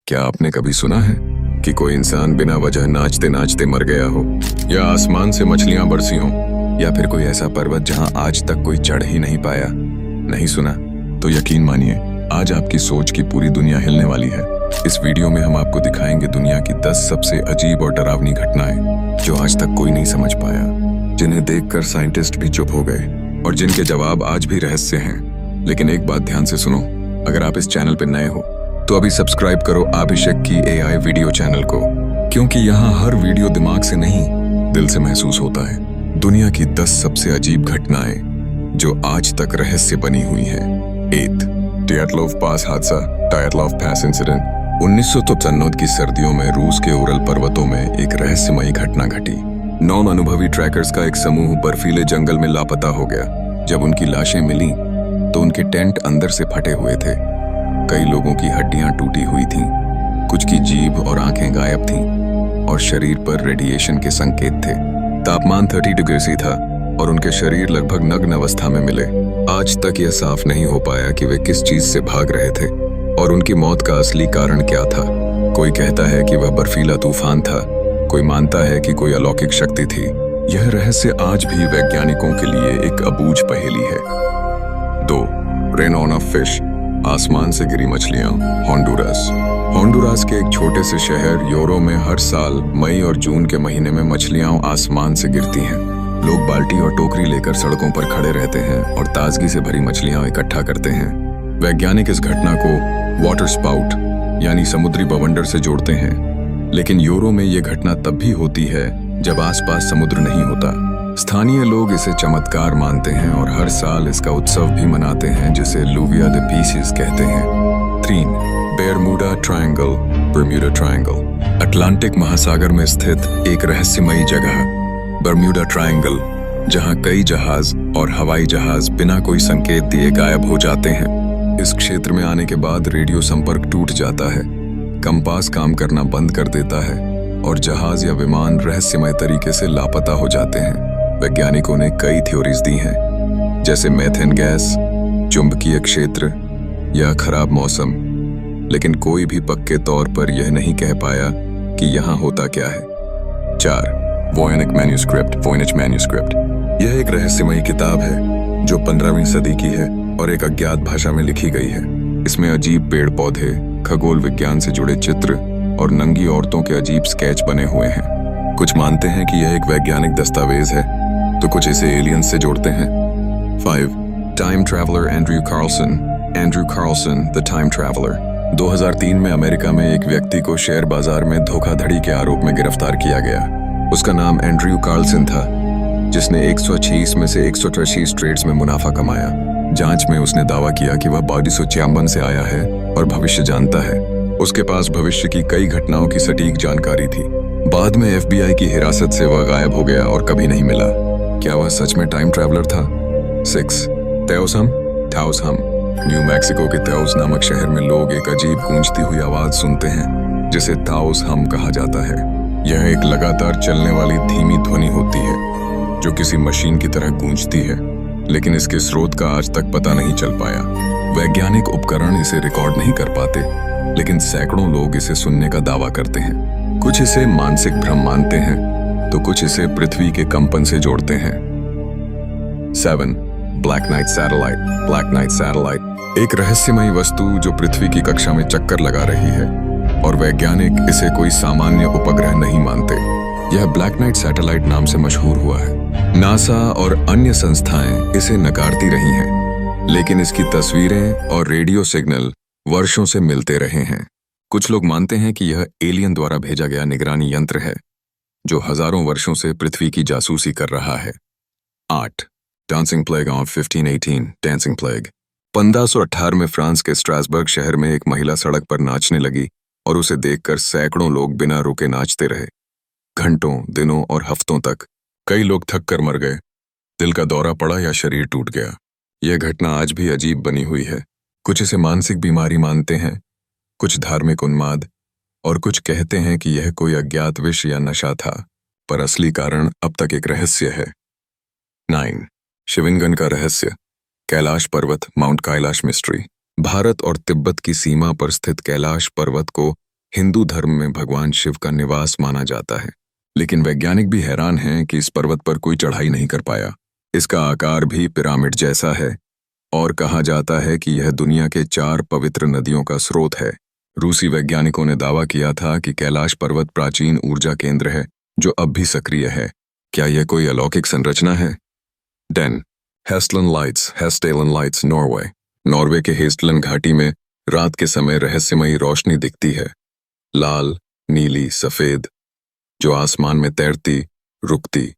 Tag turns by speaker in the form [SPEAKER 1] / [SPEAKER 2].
[SPEAKER 1] क्या आपने कभी सुना है कि कोई इंसान बिना वजह नाचते नाचते मर गया हो, या आसमान से मछलियां बरसी हों, या फिर कोई ऐसा पर्वत जहां आज तक कोई चढ़ ही नहीं पाया? नहीं सुना? तो यकीन मानिए, आज आपकी सोच की पूरी दुनिया हिलने वाली है। इस वीडियो में हम आपको दिखाएंगे दुनिया की 10 सबसे अजीब और डरावनी घटनाएं जो आज तक कोई नहीं समझ पाया, जिन्हें देखकर साइंटिस्ट भी चुप हो गए और जिनके जवाब आज भी रहस्य हैं। लेकिन एक बात ध्यान से सुनो, अगर आप इस चैनल पर नए हो तो अभी सब्सक्राइब करो अभिषेक की एआई वीडियो चैनल को, क्योंकि यहाँ हर वीडियो दिमाग से नहीं, दिल से महसूस होता है। दुनिया की 10 सबसे अजीब घटनाएं जो आज तक रहस्य बनी हुई हैं। 8. टियाटलोव पास हादसा, टियाटलोव पास इंसिडेंट। 1995 की सर्दियों में रूस के उरल पर्वतों में एक रहस्यमयी घटना घटी। 9 अनुभवी ट्रैकर्स का एक समूह बर्फीले जंगल में लापता हो गया। जब उनकी लाशें मिली तो उनके टेंट अंदर से फटे हुए थे। कई लोगों की हड्डियां टूटी हुई थीं, कुछ की जीभ और आंखें गायब थीं, और शरीर पर रेडिएशन के संकेत थे। तापमान 30 डिग्री सी था और उनके शरीर लगभग नग्न अवस्था में मिले। आज तक यह साफ नहीं हो पाया कि वे किस चीज से भाग रहे थे और उनकी मौत का असली कारण क्या था। कोई कहता है कि वह बर्फीला तूफान था, कोई मानता है कि कोई अलौकिक शक्ति थी। यह रहस्य आज भी वैज्ञानिकों के लिए एक अबूझ पहेली है। 2. रेन ऑन ऑफ फिश, आसमान से गिरी मछलियां। होंडुरास के एक छोटे से शहर योरो में हर साल मई और जून के महीने में मछलियां आसमान से गिरती हैं। लोग बाल्टी और टोकरी लेकर सड़कों पर खड़े रहते हैं और ताजगी से भरी मछलियां इकट्ठा करते हैं। वैज्ञानिक इस घटना को वाटर स्पाउट यानी समुद्री बवंडर से जोड़ते हैं, लेकिन योरो में यह घटना तब भी होती है जब आसपास समुद्र नहीं होता। स्थानीय लोग इसे चमत्कार मानते हैं और हर साल इसका उत्सव भी मनाते हैं, जिसे लूविया दे पीसेस कहते हैं। 3. बेरमुडा ट्रायंगल, बर्म्यूडा ट्रायंगल। अटलांटिक महासागर में स्थित एक रहस्यमयी जगह बर्म्यूडा ट्रायंगल, जहां कई जहाज और हवाई जहाज बिना कोई संकेत दिए गायब हो जाते हैं। इस क्षेत्र में आने के बाद रेडियो संपर्क टूट जाता है, कंपास काम करना बंद कर देता है और जहाज या विमान रहस्यमय तरीके से लापता हो जाते हैं। वैज्ञानिकों ने कई थ्योरीज दी हैं, जैसे मीथेन गैस, चुंबकीय क्षेत्र या खराब मौसम, लेकिन कोई भी पक्के तौर पर यह नहीं कह पाया कि यहाँ होता क्या है। 4. Voynich manuscript. यह एक रहस्यमयी किताब है जो 15वीं सदी की है और एक अज्ञात भाषा में लिखी गई है। इसमें अजीब पेड़ पौधे, खगोल विज्ञान से जुड़े चित्र और नंगी औरतों के अजीब स्केच बने हुए हैं। कुछ मानते हैं कि यह एक वैज्ञानिक दस्तावेज है, तो कुछ इसे एलियंस से जोड़ते हैं। 5. Time traveller Andrew Carlson the time traveller. 2003 में अमेरिका में एक व्यक्ति को शेयर बाजार में धोखाधड़ी के आरोप में गिरफ्तार किया गया। उसका नाम एंड्रयू कार्लसन था, जिसने 126 में से 183 ट्रेड्स में मुनाफा कमाया। जांच में उसने दावा किया कि वह 1256 से आया है और भविष्य जानता है। उसके पास भविष्य की कई घटनाओं की सटीक जानकारी थी। बाद में FBI की हिरासत से वह गायब हो गया और कभी नहीं मिला। क्या वह सच में टाइम ट्रैवलर था? 6. ताओसहम। न्यू मैक्सिको के ताओस नामक शहर में लोग एक अजीब गूंजती हुई आवाज सुनते हैं, जिसे ताओसहम कहा जाता है। यह एक लगातार चलने वाली धीमी ध्वनि होती है जो किसी मशीन की तरह गूंजती है, लेकिन इसके स्रोत का आज तक पता नहीं चल पाया। वैज्ञानिक उपकरण इसे रिकॉर्ड नहीं कर पाते, लेकिन सैकड़ों लोग इसे सुनने का दावा करते हैं। कुछ इसे मानसिक भ्रम मानते हैं, तो कुछ इसे पृथ्वी के कंपन से जोड़ते हैं। 7. Black night satellite. एक रहस्यमयी वस्तु जो पृथ्वी की कक्षा में चक्कर लगा रही है, और वैज्ञानिक इसे कोई सामान्य उपग्रह नहीं मानते। यह ब्लैक नाइट सैटेलाइट नाम से मशहूर हुआ है। नासा और अन्य संस्थाएं इसे नकारती रही हैं, लेकिन इसकी तस्वीरें और रेडियो सिग्नल वर्षों से मिलते रहे हैं। कुछ लोग मानते हैं कि यह एलियन द्वारा भेजा गया निगरानी यंत्र है, जो हजारों वर्षों से पृथ्वी की जासूसी कर रहा है। 8. Dancing plague of 1518। Dancing plague. 1518 में फ्रांस के स्ट्रासबर्ग शहर में एक महिला सड़क पर नाचने लगी और उसे देखकर सैकड़ों लोग बिना रुके नाचते रहे। घंटों, दिनों और हफ्तों तक कई लोग थक कर मर गए, दिल का दौरा पड़ा या शरीर टूट गया। यह घटना आज भी अजीब बनी हुई है। कुछ इसे मानसिक बीमारी मानते हैं, कुछ धार्मिक उन्माद, और कुछ कहते हैं कि यह कोई अज्ञात विष या नशा था, पर असली कारण अब तक एक रहस्य है। 9. शिविंगन का रहस्य, कैलाश पर्वत, माउंट कैलाश मिस्ट्री। भारत और तिब्बत की सीमा पर स्थित कैलाश पर्वत को हिंदू धर्म में भगवान शिव का निवास माना जाता है, लेकिन वैज्ञानिक भी हैरान हैं कि इस पर्वत पर कोई चढ़ाई नहीं कर पाया। इसका आकार भी पिरामिड जैसा है और कहा जाता है कि यह दुनिया के 4 पवित्र नदियों का स्रोत है। रूसी वैज्ञानिकों ने दावा किया था कि कैलाश पर्वत प्राचीन ऊर्जा केंद्र है जो अब भी सक्रिय है। क्या यह कोई अलौकिक संरचना है? 10. हेस्टेलन लाइट्स, नॉर्वे। नॉर्वे के हेस्टलन घाटी में रात के समय रहस्यमयी रोशनी दिखती है, लाल, नीली, सफेद, जो आसमान में तैरती, रुकती